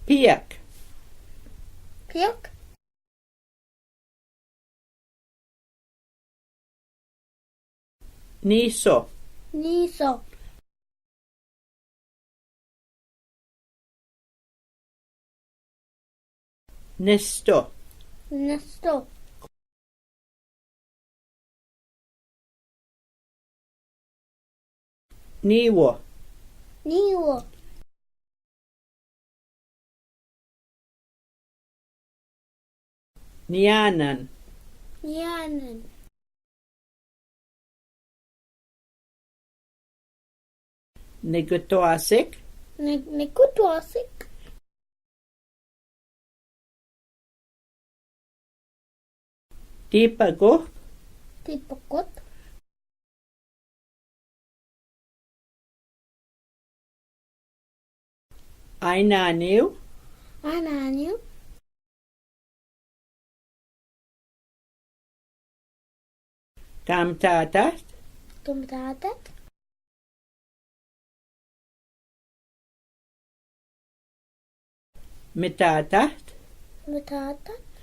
Pek. Pek. Niso. Niso. Nesto. Nesto. Niwo. Niwo. Nianan. Nianen. Negutoasik. Nekutuasik. Tipago. Tipakot. Ainaniu. Ananiu. Kamtatat. Tumtatat. Mitatat. Mitatat.